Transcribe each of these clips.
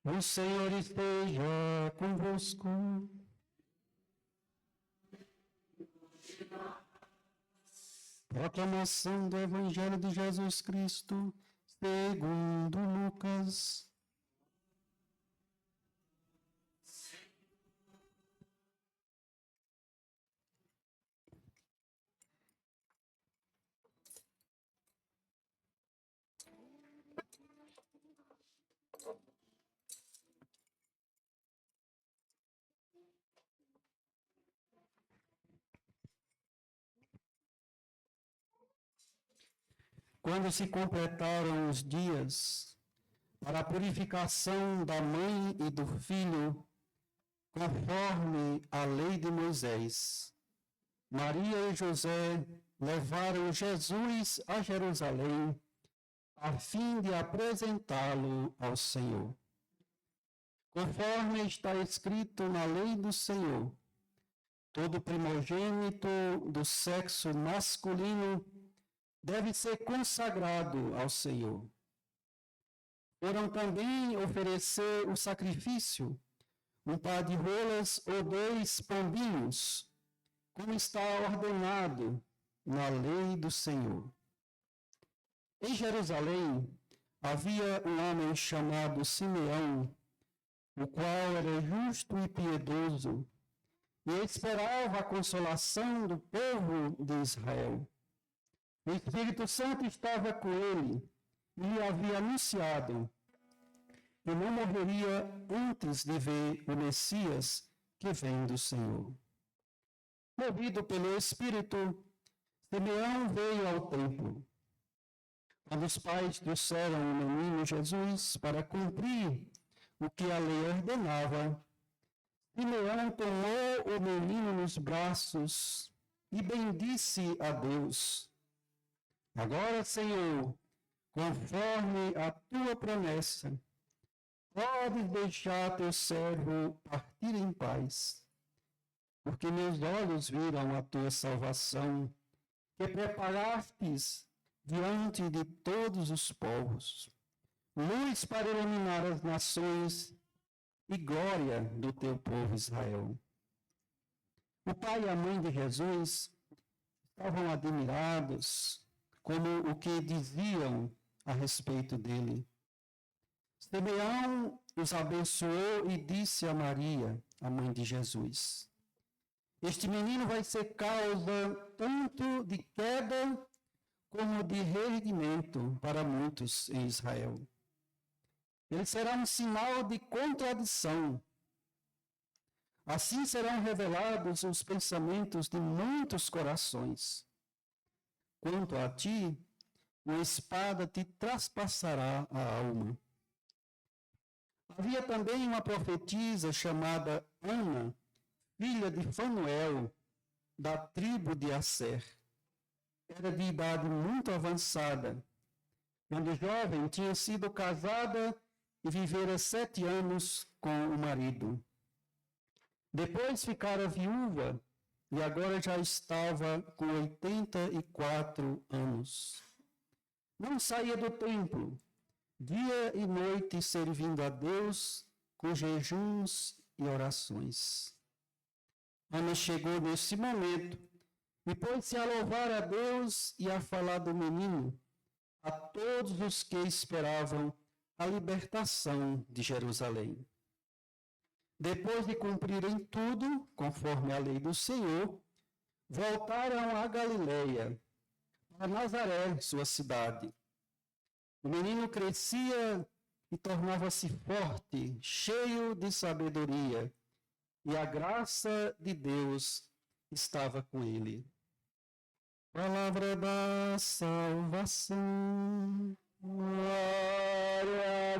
O Senhor esteja convosco. Proclamação do Evangelho de Jesus Cristo, segundo Lucas. Quando se completaram os dias para a purificação da mãe e do filho, conforme a lei de Moisés, Maria e José levaram Jesus a Jerusalém, a fim de apresentá-lo ao Senhor. Conforme está escrito na lei do Senhor, todo primogênito do sexo masculino deve ser consagrado ao Senhor. Foram também oferecer o sacrifício, um par de rolas ou 2 pombinhos, como está ordenado na lei do Senhor. Em Jerusalém havia um homem chamado Simeão, o qual era justo e piedoso, e esperava a consolação do povo de Israel. O Espírito Santo estava com ele e lhe havia anunciado que não morreria antes de ver o Messias que vem do Senhor. Movido pelo Espírito, Simeão veio ao templo. Quando os pais trouxeram o menino Jesus para cumprir o que a lei ordenava, Simeão tomou o menino nos braços e bendisse a Deus. Agora, Senhor, conforme a tua promessa, podes deixar teu servo partir em paz, porque meus olhos viram a tua salvação, que preparastes diante de todos os povos, luz para iluminar as nações e glória do teu povo Israel. O pai e a mãe de Jesus estavam admirados como o que diziam a respeito dele. Simeão os abençoou e disse a Maria, a mãe de Jesus: este menino vai ser causa tanto de queda como de reerguimento para muitos em Israel. Ele será um sinal de contradição. Assim serão revelados os pensamentos de muitos corações. Quanto a ti, uma espada te traspassará a alma. Havia também uma profetisa chamada Ana, filha de Fanuel, da tribo de Asser. Era de idade muito avançada. Quando jovem, tinha sido casada e vivera 7 anos com o marido. Depois ficara viúva e agora já estava com 84 anos. Não saía do templo, dia e noite servindo a Deus com jejuns e orações. Ana chegou nesse momento e pôs-se a louvar a Deus e a falar do menino a todos os que esperavam a libertação de Jerusalém. Depois de cumprirem tudo, conforme a lei do Senhor, voltaram a Galiléia, a Nazaré, sua cidade. O menino crescia e tornava-se forte, cheio de sabedoria, e a graça de Deus estava com ele. Palavra da salvação. Glória a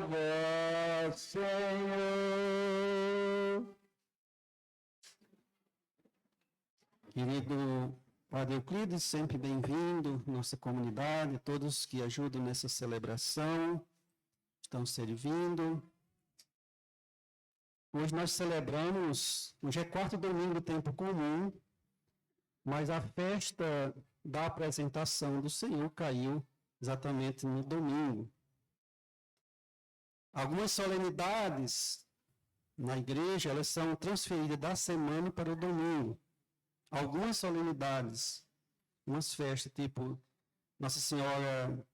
vós, Senhor. Querido Padre Euclides, sempre bem-vindo, nossa comunidade, todos que ajudam nessa celebração, estão servindo. Hoje nós celebramos, hoje é 4º domingo do tempo comum, mas a festa da apresentação do Senhor caiu exatamente no domingo. Algumas solenidades na igreja, elas são transferidas da semana para o domingo. Algumas solenidades, umas festas, tipo Nossa Senhora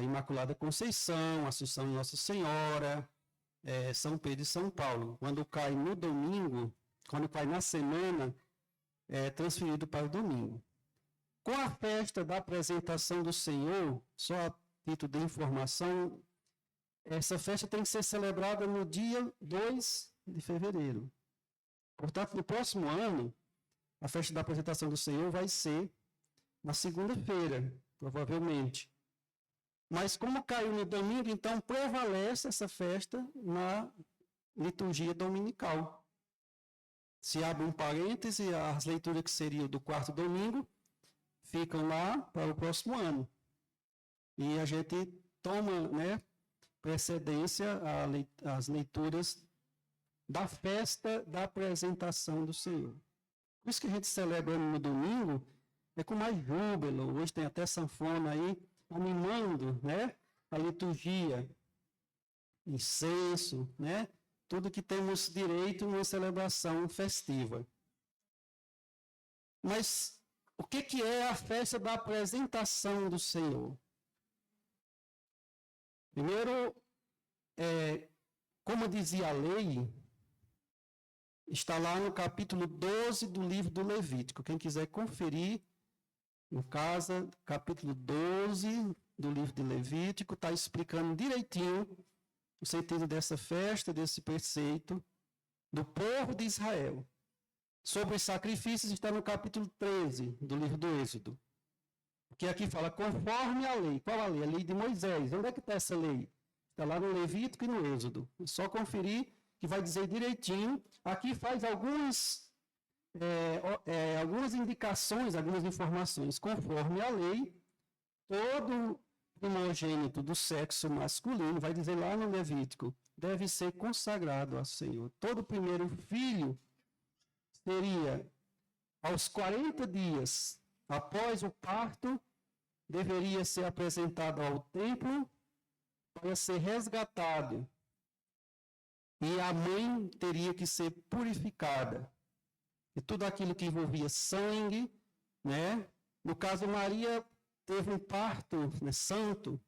Imaculada Conceição, Assunção de Nossa Senhora, São Pedro e São Paulo. Quando cai no domingo, quando cai na semana, é transferido para o domingo. Com a festa da apresentação do Senhor, só a título de informação, essa festa tem que ser celebrada no dia 2 de fevereiro. Portanto, no próximo ano, a festa da apresentação do Senhor vai ser na segunda-feira, provavelmente. Mas como caiu no domingo, então prevalece essa festa na liturgia dominical. Se abre um parêntese, as leituras que seriam do quarto domingo ficam lá para o próximo ano. E a gente toma, precedência às leituras da festa da apresentação do Senhor. Por isso que a gente celebra no domingo com mais júbilo. Hoje tem até sanfona aí animando, a liturgia, incenso, tudo que temos direito numa celebração festiva. Mas o que é a festa da apresentação do Senhor? Primeiro, como dizia a lei, está lá no capítulo 12 do livro do Levítico. Quem quiser conferir, em casa, capítulo 12 do livro de Levítico, está explicando direitinho o sentido dessa festa, desse preceito do povo de Israel. Sobre os sacrifícios está no capítulo 13 do livro do Êxodo. Que aqui fala conforme a lei. Qual a lei? A lei de Moisés. Onde é que está essa lei? Está lá no Levítico e no Êxodo. É só conferir que vai dizer direitinho. Aqui faz algumas indicações, algumas informações. Conforme a lei, todo primogênito do sexo masculino, vai dizer lá no Levítico, deve ser consagrado ao Senhor. Todo primeiro filho seria, aos 40 dias após o parto, deveria ser apresentado ao templo para ser resgatado. E a mãe teria que ser purificada. E tudo aquilo que envolvia sangue, No caso, Maria teve um parto santo,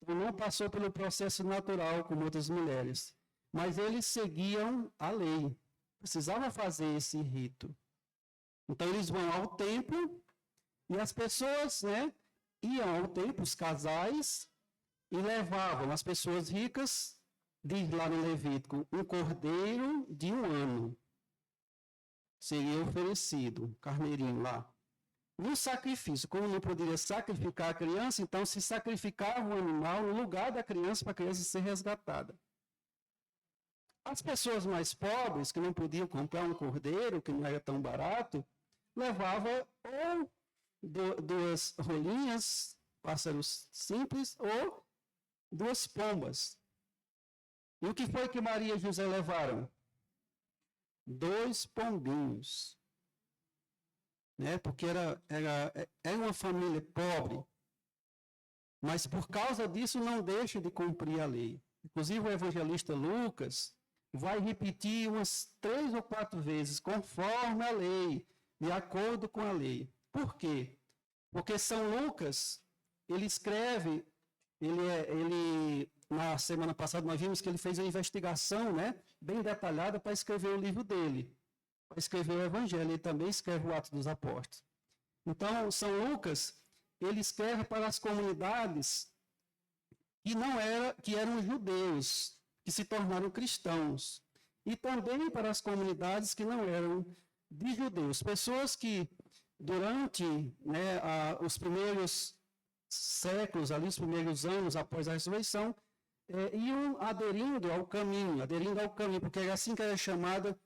então não passou pelo processo natural como outras mulheres. Mas eles seguiam a lei. Precisavam fazer esse rito. Então eles vão ao templo e as pessoas, iam ao templo, os casais, e levavam as pessoas ricas, diz lá no Levítico, um cordeiro de 1 ano. Seria oferecido, um carneirinho lá. No sacrifício, como não poderia sacrificar a criança, então se sacrificava um animal no lugar da criança para a criança ser resgatada. As pessoas mais pobres, que não podiam comprar um cordeiro, que não era tão barato, levavam ou 2 rolinhas, pássaros simples, ou 2 pombas. E o que foi que Maria e José levaram? 2 pombinhos. Porque era uma família pobre. Mas por causa disso não deixa de cumprir a lei. Inclusive o evangelista Lucas vai repetir umas 3 ou 4 vezes, conforme a lei, de acordo com a lei. Por quê? Porque São Lucas, ele escreve, na semana passada nós vimos que ele fez uma investigação, bem detalhada para escrever o livro dele, para escrever o Evangelho. Ele também escreve o Atos dos Apóstolos. Então, São Lucas, ele escreve para as comunidades que eram judeus, que se tornaram cristãos, e também para as comunidades que não eram de judeus, pessoas que durante os primeiros séculos, ali os primeiros anos após a ressurreição, iam aderindo ao caminho, porque era assim que era chamada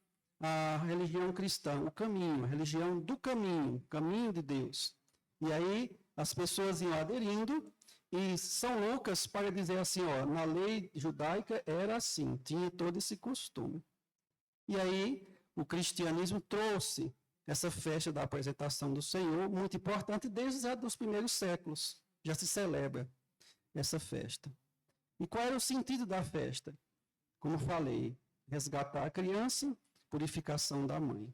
a religião cristã, o caminho, a religião do caminho de Deus. E aí as pessoas iam aderindo, e São Lucas, para dizer assim, na lei judaica era assim, tinha todo esse costume. E aí o cristianismo trouxe essa festa da apresentação do Senhor, muito importante, desde os primeiros séculos, já se celebra essa festa. E qual era o sentido da festa? Como falei, resgatar a criança, purificação da mãe.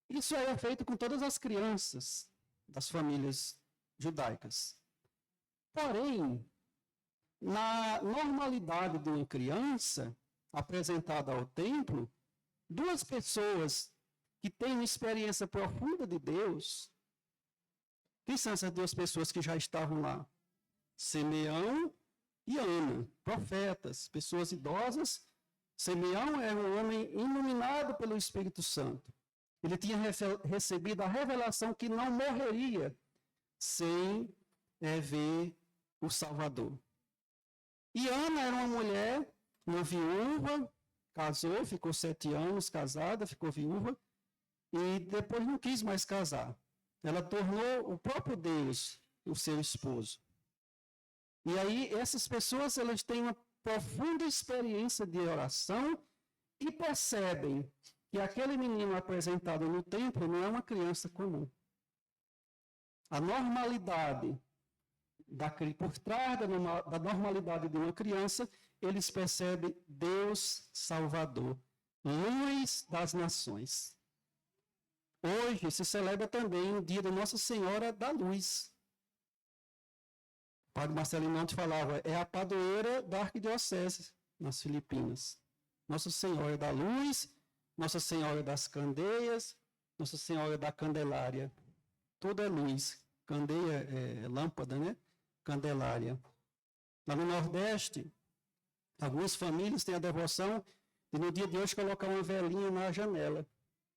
Isso era feito com todas as crianças das famílias judaicas. Porém, na normalidade de uma criança apresentada ao templo, duas pessoas que têm uma experiência profunda de Deus. Quem são essas duas pessoas que já estavam lá? Simeão e Ana, profetas, pessoas idosas. Simeão era um homem iluminado pelo Espírito Santo. Ele tinha recebido a revelação que não morreria sem ver o Salvador. E Ana era uma mulher, uma viúva, casou, ficou 7 anos casada, ficou viúva, e depois não quis mais casar. Ela tornou o próprio Deus o seu esposo. E aí essas pessoas, elas têm uma profunda experiência de oração e percebem que aquele menino apresentado no templo não é uma criança comum. A normalidade, por trás da normalidade de uma criança, eles percebem Deus Salvador, luz das nações. Hoje se celebra também o dia da Nossa Senhora da Luz. O padre Marcelino ontem falava, é a padroeira da Arquidiocese, nas Filipinas. Nossa Senhora da Luz, Nossa Senhora das Candeias, Nossa Senhora da Candelária. Tudo é luz. Candeia é lâmpada, né? Candelária. Lá no Nordeste, algumas famílias têm a devoção de no dia de hoje colocar uma velinha na janela.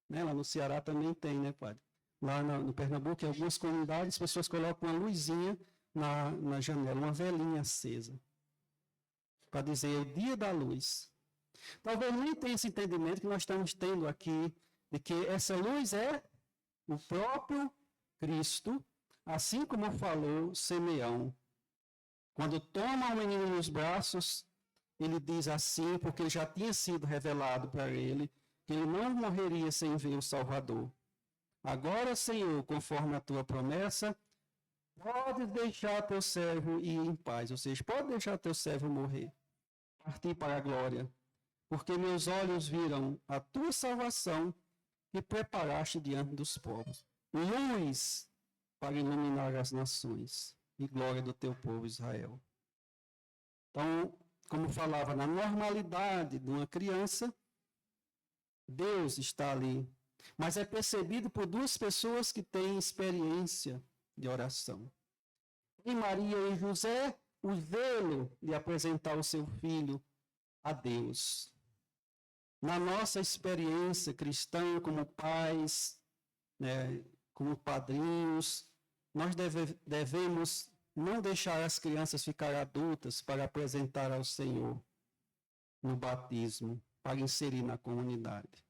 Né? Lá no Ceará também tem, né, padre? Lá no Pernambuco, em algumas comunidades, as pessoas colocam uma luzinha na janela, uma velinha acesa. Para dizer, é o dia da luz. Talvez nem tenha esse entendimento que nós estamos tendo aqui, de que essa luz é o próprio Cristo, assim como falou Simeão. Quando toma o menino nos braços, ele diz assim, porque já tinha sido revelado para ele, que ele não morreria sem ver o Salvador. Agora, Senhor, conforme a tua promessa, pode deixar teu servo ir em paz, ou seja, pode deixar teu servo morrer, partir para a glória, porque meus olhos viram a tua salvação que preparaste diante dos povos. Luz para iluminar as nações e glória do teu povo Israel. Então, como falava, na normalidade de uma criança, Deus está ali. Mas é percebido por duas pessoas que têm experiência de oração. Em Maria e José, o zelo de apresentar o seu filho a Deus. Na nossa experiência cristã, como pais, né, como padrinhos, nós devemos não deixar as crianças ficar adultas para apresentar ao Senhor no batismo, para inserir na comunidade.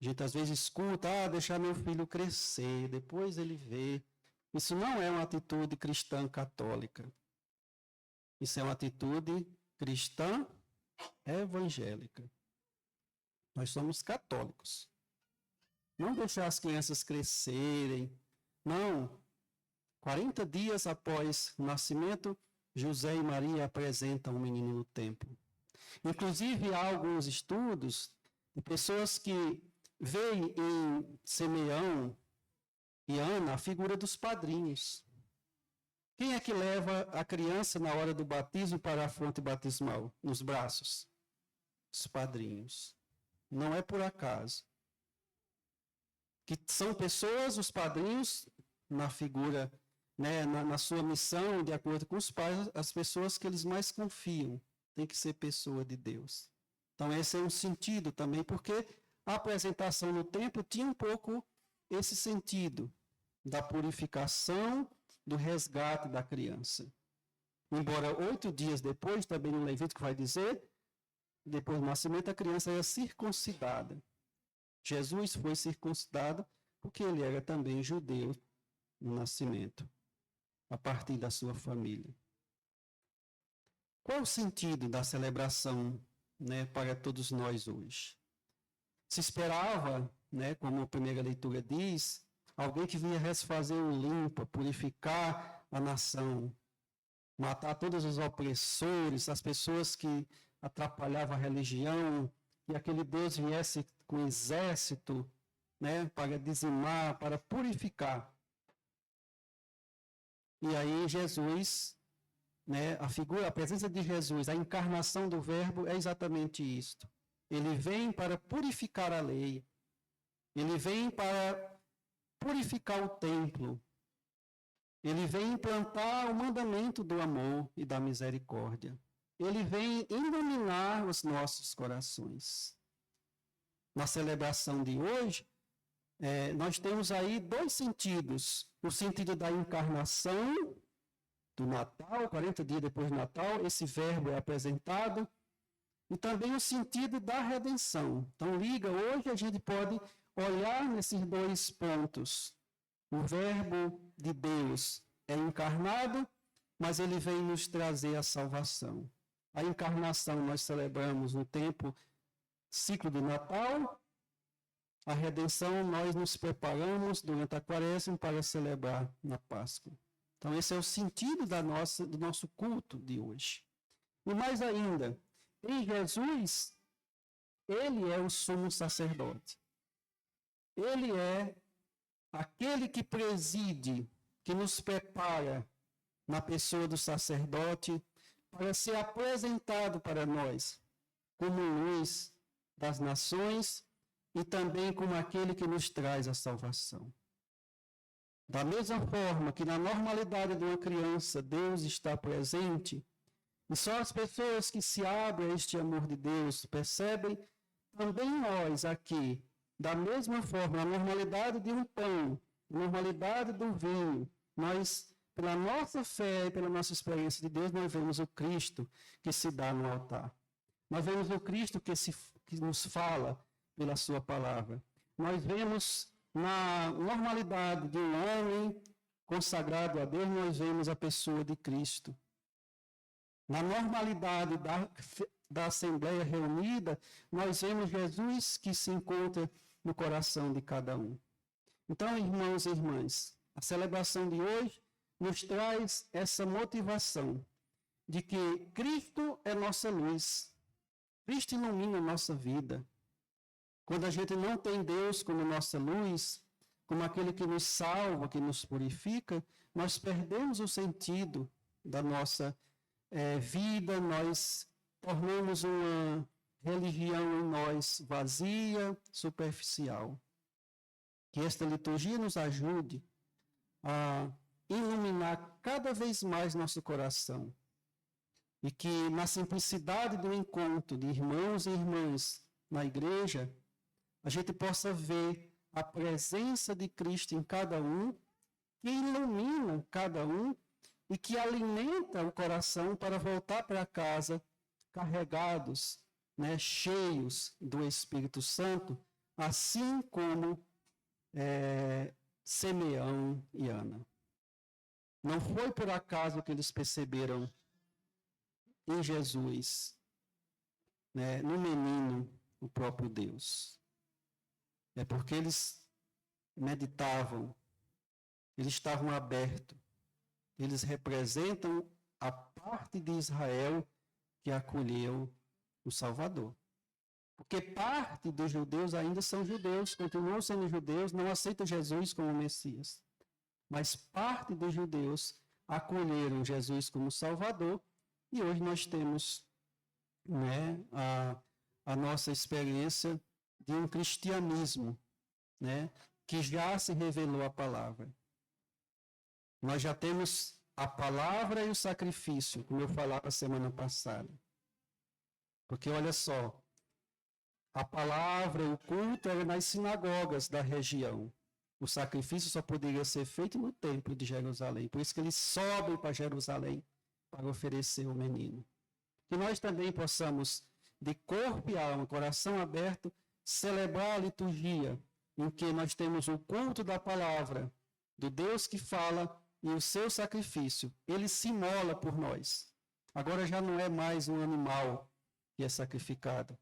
A gente às vezes escuta, deixar meu filho crescer, depois ele vê. Isso não é uma atitude cristã católica. Isso é uma atitude cristã evangélica. Nós somos católicos. Não deixar as crianças crescerem. Não. 40 dias após o nascimento, José e Maria apresentam o menino no templo. Inclusive, há alguns estudos de pessoas que veem em Simeão e Ana a figura dos padrinhos. Quem é que leva a criança na hora do batismo para a fonte batismal? Nos braços? Os padrinhos. Não é por acaso. Que são pessoas, os padrinhos, na figura, né, na sua missão, de acordo com os pais, as pessoas que eles mais confiam. Tem que ser pessoa de Deus. Então, esse é um sentido também, porque a apresentação no templo tinha um pouco esse sentido da purificação, do resgate da criança. Embora 8 dias depois, também no Levítico vai dizer, depois do nascimento, a criança era circuncidada. Jesus foi circuncidado porque ele era também judeu no nascimento, a partir da sua família. Qual o sentido da celebração, né, para todos nós hoje? Se esperava, né, como a primeira leitura diz, alguém que vinha fazer o limpa, purificar a nação. matar todos os opressores, as pessoas que atrapalhavam a religião, que aquele Deus viesse com exército, né, para dizimar, para purificar. E aí Jesus, né, a presença de Jesus, a encarnação do Verbo é exatamente isto. Ele vem para purificar a lei. Ele vem para purificar o templo. Ele vem implantar o mandamento do amor e da misericórdia. Ele vem iluminar os nossos corações. Na celebração de hoje, nós temos aí dois sentidos. O sentido da encarnação, do Natal, 40 dias depois do Natal, esse verbo é apresentado. E também o sentido da redenção. Então, hoje a gente pode olhar nesses dois pontos. O verbo de Deus é encarnado, mas ele vem nos trazer a salvação. A encarnação nós celebramos no ciclo do Natal. A redenção nós nos preparamos durante a Quaresma para celebrar na Páscoa. Então esse é o sentido do nosso culto de hoje. E mais ainda, em Jesus, ele é o sumo sacerdote. Ele é aquele que preside, que nos prepara na pessoa do sacerdote para ser apresentado para nós como luz das nações e também como aquele que nos traz a salvação. Da mesma forma que na normalidade de uma criança Deus está presente, e só as pessoas que se abrem a este amor de Deus percebem, também nós aqui, da mesma forma, na normalidade de um pão, na normalidade do vinho, nós, pela nossa fé e pela nossa experiência de Deus, nós vemos o Cristo que se dá no altar. Nós vemos o Cristo que nos fala pela sua palavra. Nós vemos na normalidade de um homem consagrado a Deus, nós vemos a pessoa de Cristo. Na normalidade da Assembleia reunida, nós vemos Jesus que se encontra no coração de cada um. Então, irmãos e irmãs, a celebração de hoje nos traz essa motivação de que Cristo é nossa luz. Cristo ilumina a nossa vida. Quando a gente não tem Deus como nossa luz, como aquele que nos salva, que nos purifica, nós perdemos o sentido da nossa vida, nós tornamos uma religião em nós vazia, superficial. Que esta liturgia nos ajude a iluminar cada vez mais nosso coração. E que na simplicidade do encontro de irmãos e irmãs na igreja, a gente possa ver a presença de Cristo em cada um, que ilumina cada um e que alimenta o coração para voltar para casa carregados, né, cheios do Espírito Santo, assim como Simeão e Ana. Não foi por acaso que eles perceberam em Jesus, né, no menino, o próprio Deus. É porque eles meditavam, eles estavam abertos, eles representam a parte de Israel que acolheu o Salvador. Porque parte dos judeus ainda são judeus, continuam sendo judeus, não aceitam Jesus como Messias. Mas parte dos judeus acolheram Jesus como Salvador, e hoje nós temos, né, a nossa experiência de um cristianismo, né, que já se revelou a palavra. Nós já temos a palavra e o sacrifício, como eu falava semana passada. Porque olha só, a palavra e o culto era nas sinagogas da região. O sacrifício só poderia ser feito no templo de Jerusalém. Por isso que eles sobem para Jerusalém para oferecer o menino. Que nós também possamos, de corpo e alma, coração aberto, celebrar a liturgia em que nós temos o culto da palavra, do Deus que fala e o seu sacrifício. Ele se imola por nós. Agora já não é mais um animal que é sacrificado.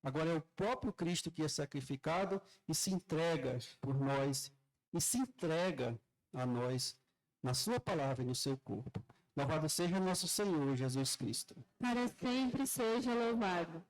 Agora é o próprio Cristo que é sacrificado e se entrega por nós e se entrega a nós na sua palavra e no seu corpo. Louvado seja nosso Senhor Jesus Cristo. Para sempre seja louvado.